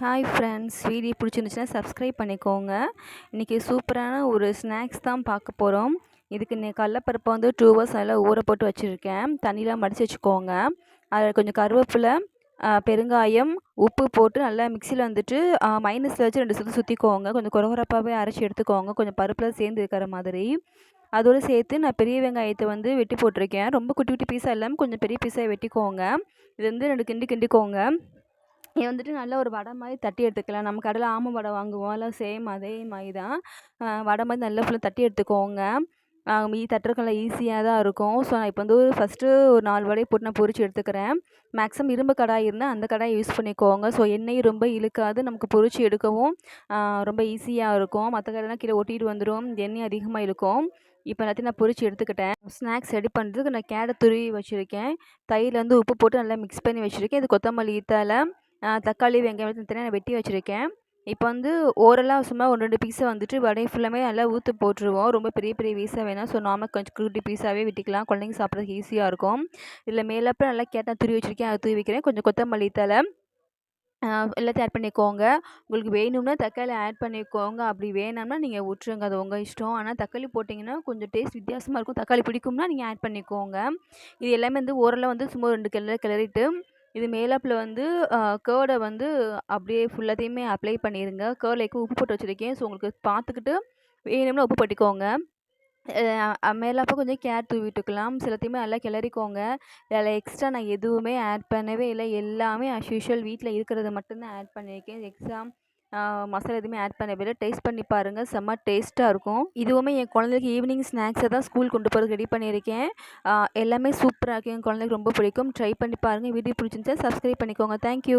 Hi friends, video பிடிச்சிருந்துச்சுன்னா subscribe பண்ணிக்கோங்க. இன்றைக்கி சூப்பரான ஒரு ஸ்நாக்ஸ் தான் பார்க்க போகிறோம். இதுக்கு கடலப்பருப்பை வந்து 2 ஹவர்ஸ் நல்லா ஊற போட்டு வச்சுருக்கேன். தண்ணிலாம் மடித்து வச்சுக்கோங்க. அதில் கொஞ்சம் கருவேப்பிலை, பெருங்காயம், உப்பு போட்டு நல்லா மிக்சியில் வந்துட்டு மைனஸில் வச்சு 2 சுற்றி சுற்றிக்கோங்க. கொஞ்சம் குறகுறப்பாகவே அரைச்சி எடுத்துக்கோங்க, கொஞ்சம் பருப்பில் சேர்ந்து இருக்கிற மாதிரி. அதோடு சேர்த்து நான் பெரிய வெங்காயத்தை வந்து வெட்டி போட்டிருக்கேன். ரொம்ப குட்டி குட்டி பீஸாக இல்லாமல் கொஞ்சம் பெரிய பீஸாக வெட்டிக்கோங்க. இது வந்து 2 கிண்டிக்கோங்க. இதை வந்துட்டு நல்லா ஒரு வடை மாதிரி தட்டி எடுத்துக்கலாம். நம்ம கடையில் ஆம வடை வாங்குவோம், எல்லாம் சேம் அதே மாதிரி தான். வடை மாதிரி நல்லா ஃபுல்லாக தட்டி எடுத்துக்கோங்க. மீதி தட்டுறதுக்கு நல்லா ஈஸியாக தான் இருக்கும். ஸோ நான் இப்போ வந்து ஃபஸ்ட்டு ஒரு 4 வடையை போட்டு நான் பொரிச்சு எடுத்துக்கிறேன். மேக்ஸிமம் இரும்பு கடாய் இருந்தால் அந்த கடாயை யூஸ் பண்ணிக்கோங்க. ஸோ எண்ணெயும் ரொம்ப இழுக்காது, நமக்கு பொரிச்சு எடுக்கவும் ரொம்ப ஈஸியாக இருக்கும். மற்ற கடையெல்லாம் கீழே ஒட்டிட்டு வந்துடும், எண்ணெய் அதிகமாக இழுக்கும். இப்போ எல்லாத்தையும் நான் பொரிச்சு எடுத்துக்கிட்டேன். ஸ்நாக்ஸ் ரெடி பண்ணுறதுக்கு நான் கேரட் துருவி வச்சுருக்கேன். தயிரில் வந்து உப்பு போட்டு நல்லா மிக்ஸ் பண்ணி வச்சுருக்கேன். இது கொத்தமல்லி தழை, தக்காளி, வெங்காயம் தனித்தனியாக வெட்டி வச்சுருக்கேன். இப்போ வந்து ஓரலாக சும்மா 1, 2 பீஸை வந்துட்டு வடையை ஃபுல்லாமே நல்லா ஊற்று போட்டுருவோம். ரொம்ப பெரிய பெரிய பீஸாக வேணாம். ஸோ நார்மலாக கொஞ்சம் குட்டி பீஸாகவே வெட்டிக்கலாம், குழந்தைங்க சாப்பிட்றதுக்கு ஈஸியாக இருக்கும். இதில் மேலப்போ நல்லா கேட்டால் துருவி வச்சுருக்கேன், அதை தூவி வைக்கிறேன். கொஞ்சம் கொத்தமல்லி தழை எல்லாத்தையும் ஆட் பண்ணிக்கோங்க. உங்களுக்கு வேணும்னா தக்காளி ஆட் பண்ணிக்கோங்க, அப்படி வேணாம்னா நீங்கள் விட்ருங்க, அது உங்கள் இஷ்டம். ஆனால் தக்காளி போட்டிங்கன்னா கொஞ்சம் டேஸ்ட் வித்தியாசமாக இருக்கும். தக்காளி பிடிக்கும்னா நீங்கள் ஆட் பண்ணிக்கோங்க. இது எல்லாமே வந்து ஓரளவு வந்து சும்மா 2 கிளறிட்டு இது மேலாப்பில் வந்து கேர்டை வந்து அப்படியே ஃபுல்லாத்தையுமே அப்ளை பண்ணிடுங்க. கேர்டில் உப்பு போட்டு வச்சுருக்கேன். ஸோ உங்களுக்கு பார்த்துக்கிட்டு வேணும்னா உப்பு போட்டுக்கோங்க. மேலாப்ப கொஞ்சம் கேரட் தூவி விட்டுக்கலாம். சிலத்தையுமே நல்லா கிளறிக்கோங்க. இதில் எக்ஸ்ட்ரா நான் எதுவுமே ஆட் பண்ணவே இல்லை. எல்லாமே ஆஸ் யூஷுவல் வீட்டில் இருக்கிறத மட்டும்தான் ஆட் பண்ணியிருக்கேன். எக்ஸ்ட்ரா மசாலா எதுவுமே ஆட் பண்ணவே இல்லை. டேஸ்ட் பண்ணி பாருங்கள், செம்ம டேஸ்ட்டாக இருக்கும். இதுவுமே என் குழந்தைக்கு ஈவினிங் ஸ்நாக்ஸை தான் ஸ்கூல் கொண்டு போகிறதுக்கு ரெடி பண்ணியிருக்கேன். எல்லாமே சூப்பராக இருக்கும். என் குழந்தைக்கு ரொம்ப பிடிக்கும். ட்ரை பண்ணி பாருங்கள். வீடியோ பிடிச்சிருந்துச்சா சப்ஸ்கிரைப் பண்ணிக்கோங்க. தேங்க்யூ.